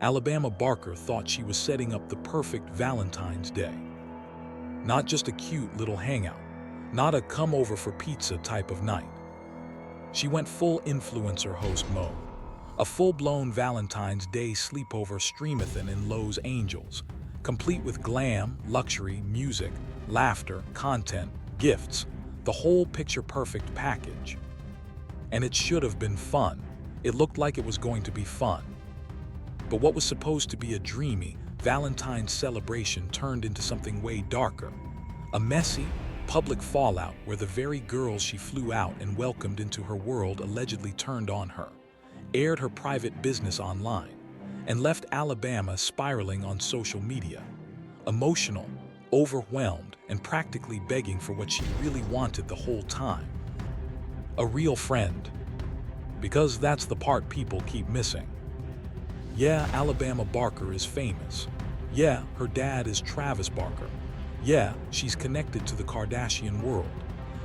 Alabama Barker thought she was setting up the perfect Valentine's Day. Not just a cute little hangout, not a come over for pizza type of night. She went full influencer host mode. A full-blown Valentine's Day sleepover streamathon in Los Angeles, complete with glam, luxury, music, laughter, content, gifts, the whole picture-perfect package. And it should have been fun. It looked like it was going to be fun. But what was supposed to be a dreamy Valentine's celebration turned into something way darker. A messy, public fallout where the very girls she flew out and welcomed into her world allegedly turned on her, aired her private business online, and left Alabama spiraling on social media, emotional, overwhelmed, and practically begging for what she really wanted the whole time. A real friend. Because that's the part people keep missing. Yeah, Alabama Barker is famous. Yeah, her dad is Travis Barker. Yeah, she's connected to the Kardashian world.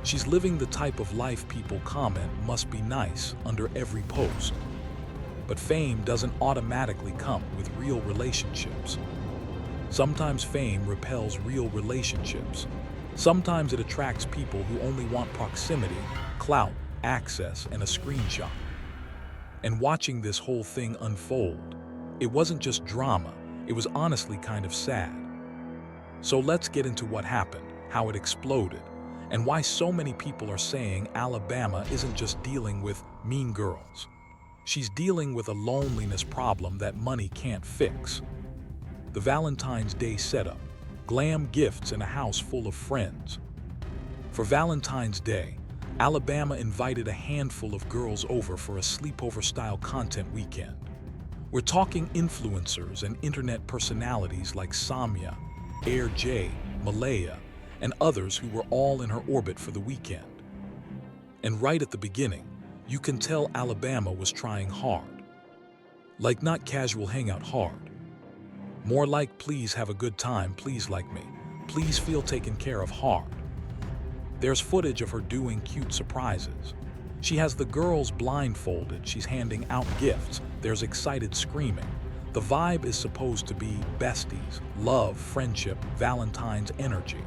She's living the type of life people comment must be nice under every post. But fame doesn't automatically come with real relationships. Sometimes fame repels real relationships. Sometimes it attracts people who only want proximity, clout, access, and a screenshot. And watching this whole thing unfold, it wasn't just drama, it was honestly kind of sad. So let's get into what happened, how it exploded, and why so many people are saying Alabama isn't just dealing with mean girls. She's dealing with a loneliness problem that money can't fix. The Valentine's Day setup, glam gifts and a house full of friends. For Valentine's Day, Alabama invited a handful of girls over for a sleepover-style content weekend. We're talking influencers and internet personalities like Somaya, Air J, Malaya, and others who were all in her orbit for the weekend. And right at the beginning, you can tell Alabama was trying hard. Like not casual hangout hard. More like please have a good time, please like me, please feel taken care of hard. There's footage of her doing cute surprises. She has the girls blindfolded, she's handing out gifts, there's excited screaming. The vibe is supposed to be besties, love, friendship, Valentine's energy.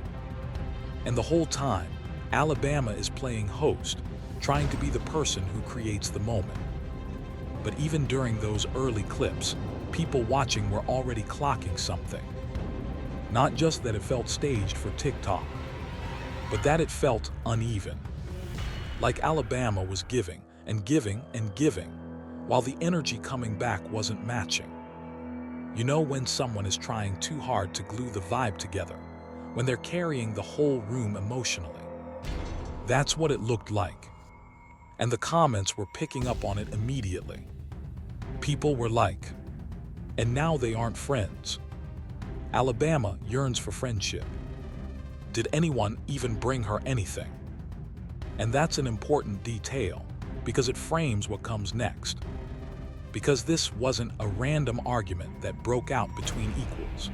And the whole time, Alabama is playing host, trying to be the person who creates the moment. But even during those early clips, people watching were already clocking something. Not just that it felt staged for TikTok, but that it felt uneven. Like Alabama was giving and giving and giving, while the energy coming back wasn't matching. You know when someone is trying too hard to glue the vibe together, when they're carrying the whole room emotionally. That's what it looked like. And the comments were picking up on it immediately. People were like, and now they aren't friends. Alabama yearns for friendship. Did anyone even bring her anything? And that's an important detail, because it frames what comes next. Because this wasn't a random argument that broke out between equals.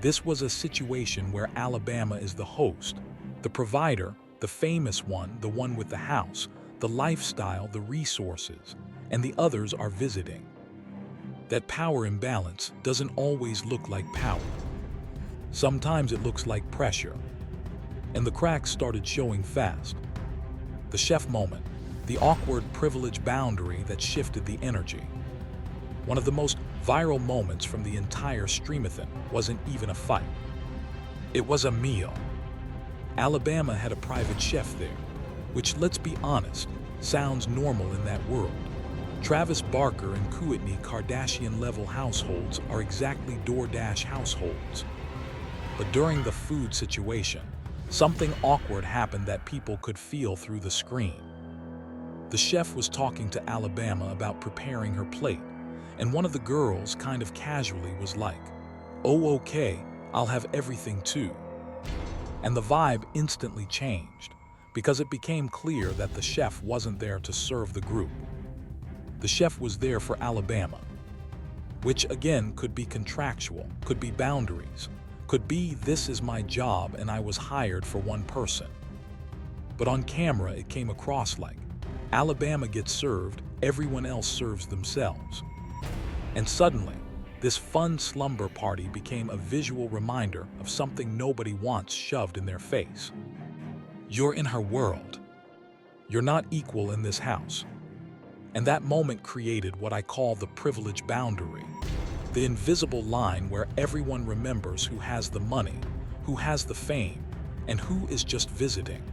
This was a situation where Alabama is the host, the provider, the famous one, the one with the house, the lifestyle, the resources, and the others are visiting. That power imbalance doesn't always look like power. Sometimes it looks like pressure. And the cracks started showing fast. The chef moment, the awkward privilege boundary that shifted the energy. One of the most viral moments from the entire streamathon wasn't even a fight. It was a meal. Alabama had a private chef there, which, let's be honest, sounds normal in that world. Travis Barker and Kourtney Kardashian-level households are exactly DoorDash households. But during the food situation, something awkward happened that people could feel through the screen. The chef was talking to Alabama about preparing her plate, and one of the girls kind of casually was like, "Oh, okay, I'll have everything too." And the vibe instantly changed, because it became clear that the chef wasn't there to serve the group. The chef was there for Alabama, which again could be contractual, could be boundaries, could be this is my job and I was hired for one person. But on camera it came across like, Alabama gets served, everyone else serves themselves. And suddenly, This fun slumber party became a visual reminder of something nobody wants shoved in their face. You're in her world. You're not equal in this house. And that moment created what I call the privilege boundary, the invisible line where everyone remembers who has the money, who has the fame, and who is just visiting.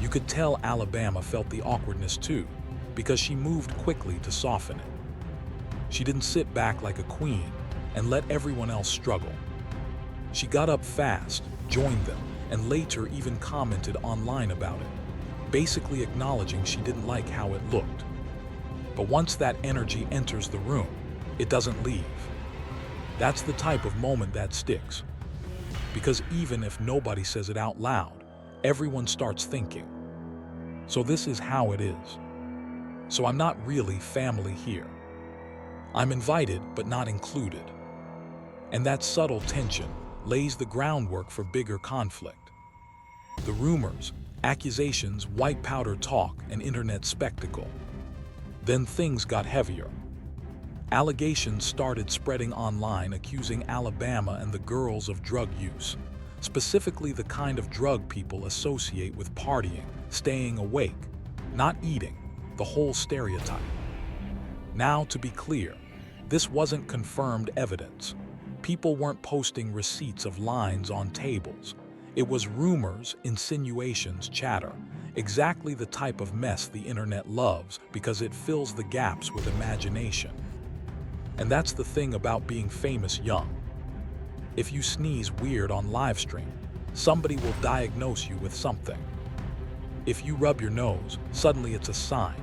You could tell Alabama felt the awkwardness too, because she moved quickly to soften it. She didn't sit back like a queen and let everyone else struggle. She got up fast, joined them, and later even commented online about it, basically acknowledging she didn't like how it looked. But once that energy enters the room, it doesn't leave. That's the type of moment that sticks. Because even if nobody says it out loud, everyone starts thinking. So this is how it is. So I'm not really family here. I'm invited but not included. And that subtle tension lays the groundwork for bigger conflict. The rumors, accusations, white powder talk, and internet spectacle. Then things got heavier. Allegations started spreading online accusing Alabama and the girls of drug use, specifically the kind of drug people associate with partying, staying awake, not eating, the whole stereotype. Now, to be clear, this wasn't confirmed evidence. People weren't posting receipts of lines on tables. It was rumors, insinuations, chatter, exactly the type of mess the internet loves because it fills the gaps with imagination. And that's the thing about being famous young. If you sneeze weird on livestream, somebody will diagnose you with something. If you rub your nose, suddenly it's a sign.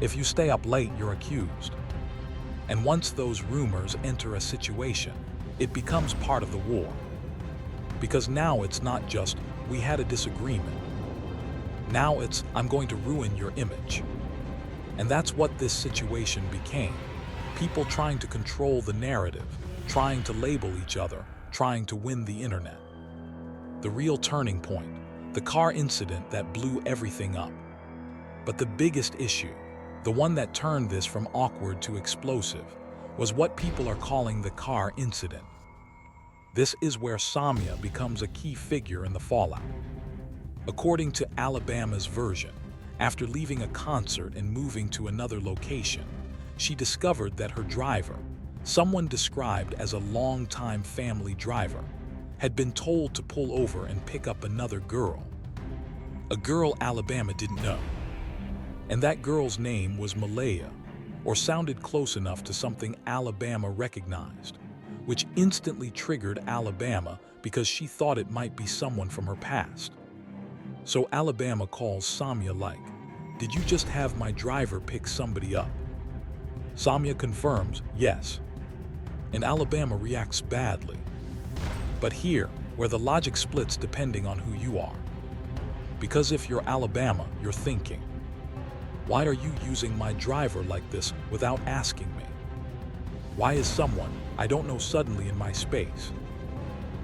If you stay up late, you're accused. And once those rumors enter a situation, it becomes part of the war. Because now it's not just, we had a disagreement. Now it's, I'm going to ruin your image. And that's what this situation became. People trying to control the narrative, trying to label each other, trying to win the internet. The real turning point, the car incident that blew everything up. But the biggest issue, the one that turned this from awkward to explosive, was what people are calling the car incident. This is where Somaya becomes a key figure in the fallout. According to Alabama's version, after leaving a concert and moving to another location, she discovered that her driver, someone described as a longtime family driver, had been told to pull over and pick up another girl. A girl Alabama didn't know. And that girl's name was Malaya, or sounded close enough to something Alabama recognized, which instantly triggered Alabama because she thought it might be someone from her past. So Alabama calls Somaya like, "Did you just have my driver pick somebody up?" Somaya confirms, yes. And Alabama reacts badly. But here, where the logic splits depending on who you are. Because if you're Alabama, you're thinking, why are you using my driver like this without asking me? Why is someone I don't know suddenly in my space?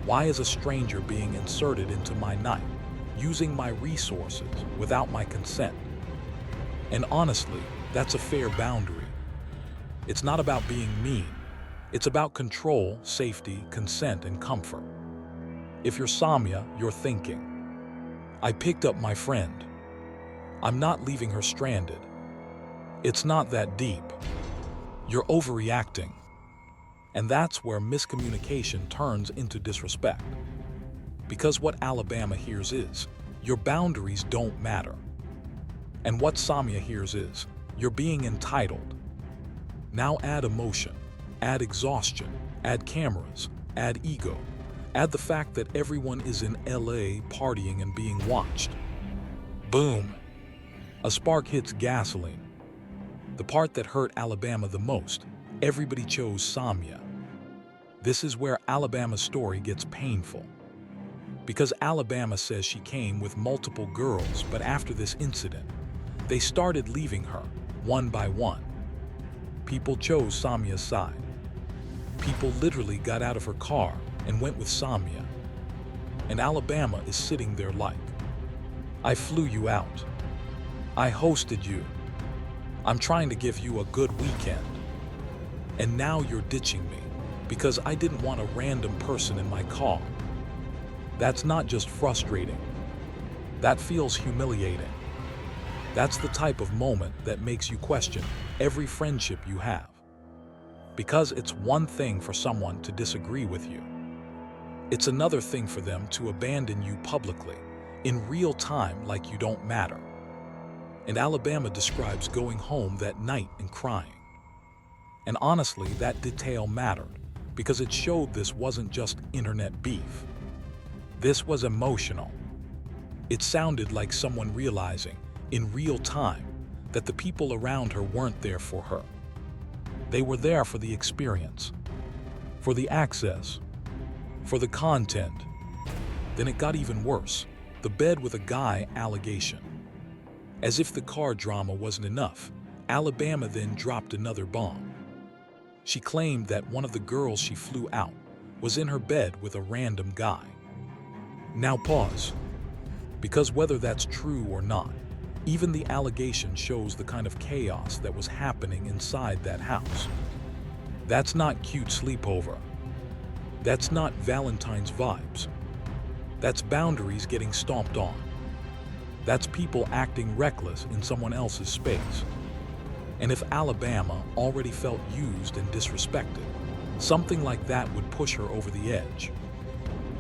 Why is a stranger being inserted into my night, using my resources without my consent? And honestly, that's a fair boundary. It's not about being mean. It's about control, safety, consent, and comfort. If you're Somaya, you're thinking, I picked up my friend. I'm not leaving her stranded. It's not that deep. You're overreacting. And that's where miscommunication turns into disrespect. Because what Alabama hears is, your boundaries don't matter. And what Somaya hears is, you're being entitled. Now add emotion, add exhaustion, add cameras, add ego, add the fact that everyone is in LA partying and being watched. Boom! A spark hits gasoline. The part that hurt Alabama the most, everybody chose Somaya. This is where Alabama's story gets painful. Because Alabama says she came with multiple girls, but after this incident, they started leaving her, one by one. People chose Samaya's side. People literally got out of her car and went with Somaya. And Alabama is sitting there like, I flew you out. I hosted you. I'm trying to give you a good weekend. And now you're ditching me because I didn't want a random person in my car. That's not just frustrating. That feels humiliating. That's the type of moment that makes you question every friendship you have. Because it's one thing for someone to disagree with you. It's another thing for them to abandon you publicly, in real time, like you don't matter. And Alabama describes going home that night and crying. And honestly, that detail mattered because it showed this wasn't just internet beef. This was emotional. It sounded like someone realizing, in real time, that the people around her weren't there for her. They were there for the experience, for the access, for the content. Then it got even worse. The bed with a guy allegation. As if the car drama wasn't enough, Alabama then dropped another bomb. She claimed that one of the girls she flew out was in her bed with a random guy. Now pause, because whether that's true or not, even the allegation shows the kind of chaos that was happening inside that house. That's not cute sleepover. That's not Valentine's vibes. That's boundaries getting stomped on. That's people acting reckless in someone else's space. And if Alabama already felt used and disrespected, something like that would push her over the edge.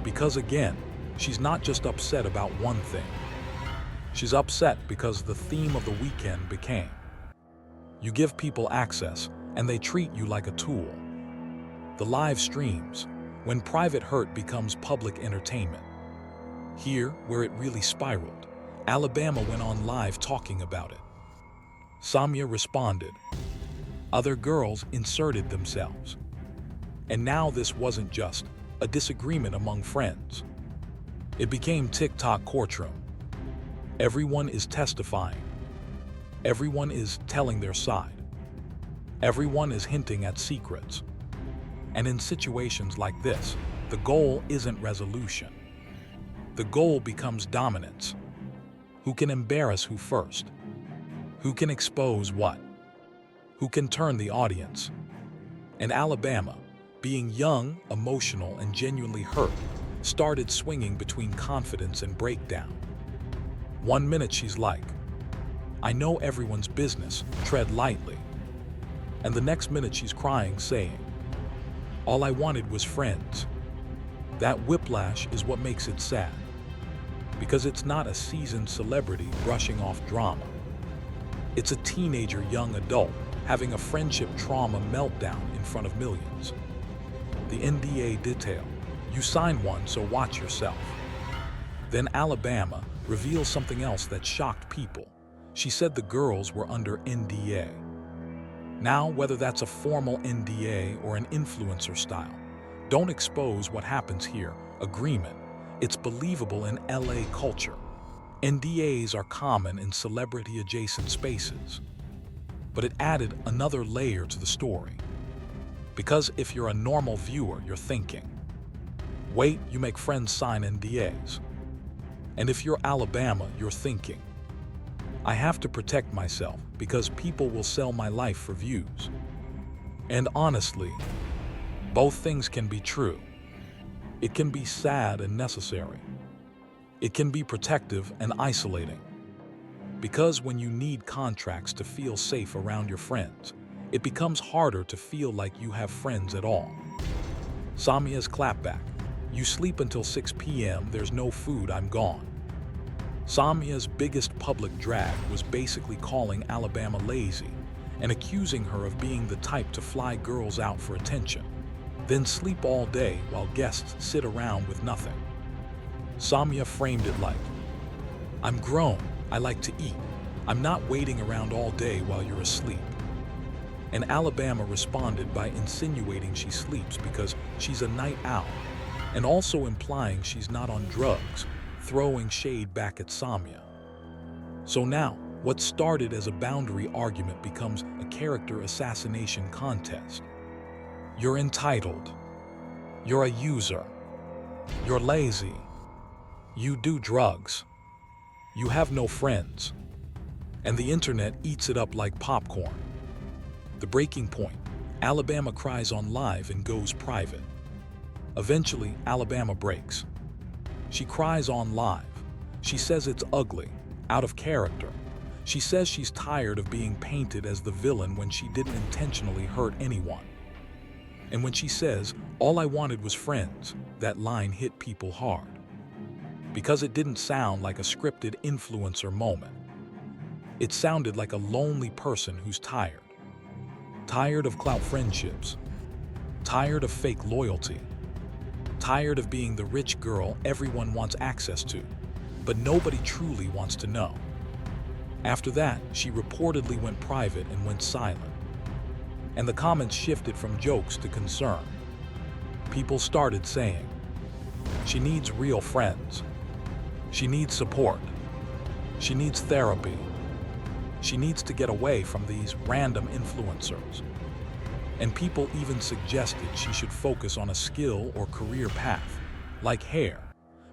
Because again, she's not just upset about one thing. She's upset because the theme of the weekend became, you give people access and they treat you like a tool. The live streams, when private hurt becomes public entertainment. Here, where it really spiraled, Alabama went on live talking about it. Somaya responded. Other girls inserted themselves. And now this wasn't just a disagreement among friends. It became TikTok courtroom. Everyone is testifying. Everyone is telling their side. Everyone is hinting at secrets. And in situations like this, the goal isn't resolution. The goal becomes dominance. Who can embarrass who first? Who can expose what? Who can turn the audience? And Alabama, being young, emotional, and genuinely hurt, started swinging between confidence and breakdown. One minute she's like, I know everyone's business, tread lightly. And the next minute she's crying, saying, all I wanted was friends. That whiplash is what makes it sad. Because it's not a seasoned celebrity brushing off drama. It's a teenager young adult having a friendship trauma meltdown in front of millions. The NDA detail, you signed one, so watch yourself. Then Alabama reveals something else that shocked people. She said the girls were under NDA. Now, whether that's a formal NDA or an influencer style, don't expose what happens here. Agreement. It's believable in LA culture. NDAs are common in celebrity-adjacent spaces. But it added another layer to the story. Because if you're a normal viewer, you're thinking, wait, you make friends sign NDAs. And if you're Alabama, you're thinking, I have to protect myself because people will sell my life for views. And honestly, both things can be true. It can be sad and necessary. It can be protective and isolating. Because when you need contracts to feel safe around your friends, it becomes harder to feel like you have friends at all. Somaya's clapback. You sleep until 6 p.m., there's no food, I'm gone. Somaya's biggest public drag was basically calling Alabama lazy and accusing her of being the type to fly girls out for attention, then sleep all day while guests sit around with nothing. Somaya framed it like, I'm grown, I like to eat. I'm not waiting around all day while you're asleep. And Alabama responded by insinuating she sleeps because she's a night owl, and also implying she's not on drugs, throwing shade back at Somaya. So now, what started as a boundary argument becomes a character assassination contest. You're entitled. You're a user. You're lazy. You do drugs. You have no friends. And the internet eats it up like popcorn. The breaking point. Alabama cries on live and goes private. Eventually, Alabama breaks. She cries on live. She says it's ugly, out of character. She says she's tired of being painted as the villain when she didn't intentionally hurt anyone. And when she says, "All I wanted was friends," that line hit people hard. Because it didn't sound like a scripted influencer moment. It sounded like a lonely person who's tired. Tired of clout friendships. Tired of fake loyalty. Tired of being the rich girl everyone wants access to, but nobody truly wants to know. After that, she reportedly went private and went silent. And the comments shifted from jokes to concern. People started saying, "She needs real friends. She needs support. She needs therapy. She needs to get away from these random influencers." And people even suggested she should focus on a skill or career path, like hair,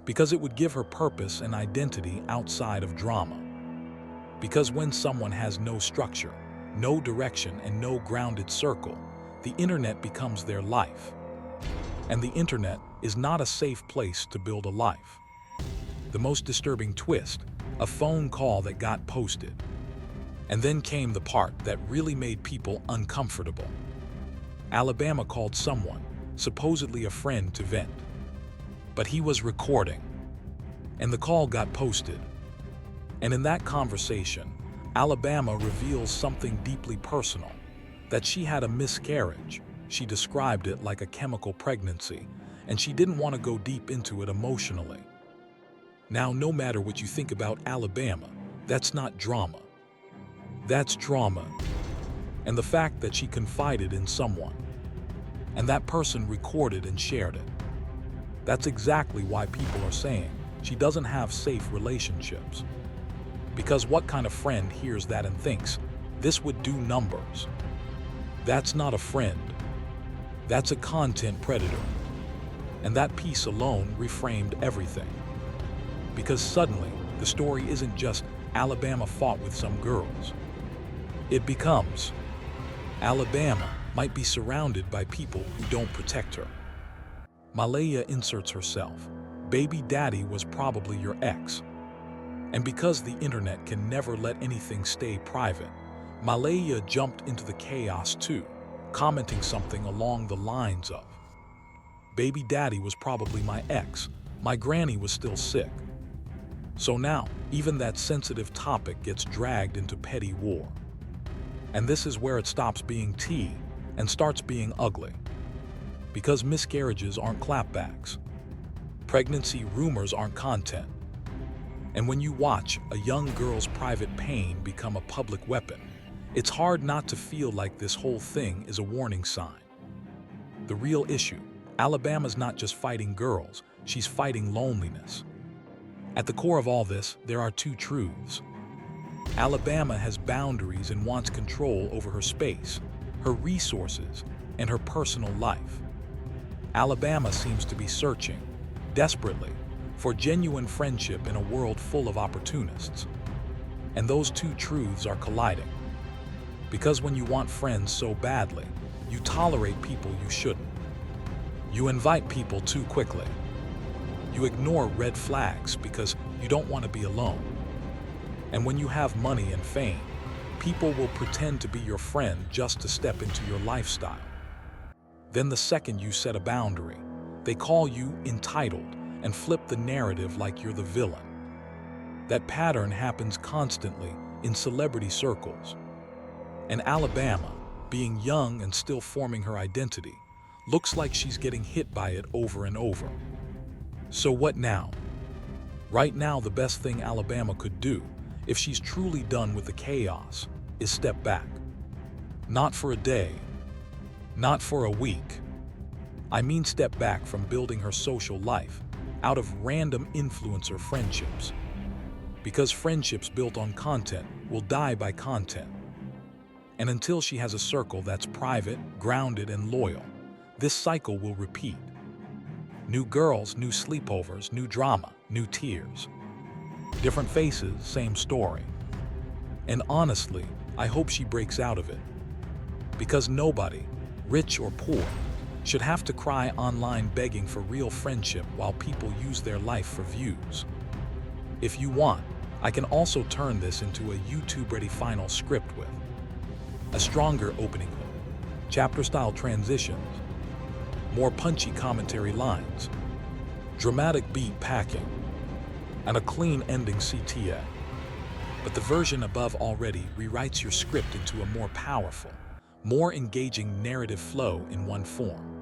because it would give her purpose and identity outside of drama. Because when someone has no structure, no direction, and no grounded circle, the internet becomes their life. And the internet is not a safe place to build a life. The most disturbing twist, a phone call that got posted. And then came the part that really made people uncomfortable. Alabama called someone, supposedly a friend, to vent. But he was recording. And the call got posted. And in that conversation, Alabama reveals something deeply personal, that she had a miscarriage. She described it like a chemical pregnancy, and she didn't want to go deep into it emotionally. Now, no matter what you think about Alabama, that's not drama. That's trauma. And the fact that she confided in someone, and that person recorded and shared it. That's exactly why people are saying she doesn't have safe relationships. Because what kind of friend hears that and thinks, "This would do numbers"? That's not a friend. That's a content predator. And that piece alone reframed everything. Because suddenly, the story isn't just Alabama fought with some girls. It becomes Alabama might be surrounded by people who don't protect her. Malaya inserts herself. Baby daddy was probably your ex. And because the internet can never let anything stay private, Malaya jumped into the chaos too, commenting something along the lines of, "Baby daddy was probably my ex. My granny was still sick." So now, even that sensitive topic gets dragged into petty war. And this is where it stops being tea and starts being ugly. Because miscarriages aren't clapbacks. Pregnancy rumors aren't content. And when you watch a young girl's private pain become a public weapon, it's hard not to feel like this whole thing is a warning sign. The real issue, Alabama's not just fighting girls, she's fighting loneliness. At the core of all this, there are two truths. Alabama has boundaries and wants control over her space, her resources, and her personal life. Alabama seems to be searching, desperately, for genuine friendship in a world full of opportunists. And those two truths are colliding. Because when you want friends so badly, you tolerate people you shouldn't. You invite people too quickly. You ignore red flags because you don't want to be alone. And when you have money and fame, people will pretend to be your friend just to step into your lifestyle. Then the second you set a boundary, they call you entitled and flip the narrative like you're the villain. That pattern happens constantly in celebrity circles. And Alabama, being young and still forming her identity, looks like she's getting hit by it over and over. So what now? Right now, the best thing Alabama could do, if she's truly done with the chaos, is step back. Not for a day, not for a week. I mean step back from building her social life out of random influencer friendships. Because friendships built on content will die by content. And until she has a circle that's private, grounded, and loyal, this cycle will repeat. New girls, new sleepovers, new drama, new tears. Different faces, same story. And honestly, I hope she breaks out of it. Because nobody, rich or poor, should have to cry online begging for real friendship while people use their life for views. If you want, I can also turn this into a YouTube-ready final script with a stronger opening hook, chapter-style transitions, more punchy commentary lines, dramatic beat packing, and a clean ending CTA. But the version above already rewrites your script into a more powerful, more engaging narrative flow in one form.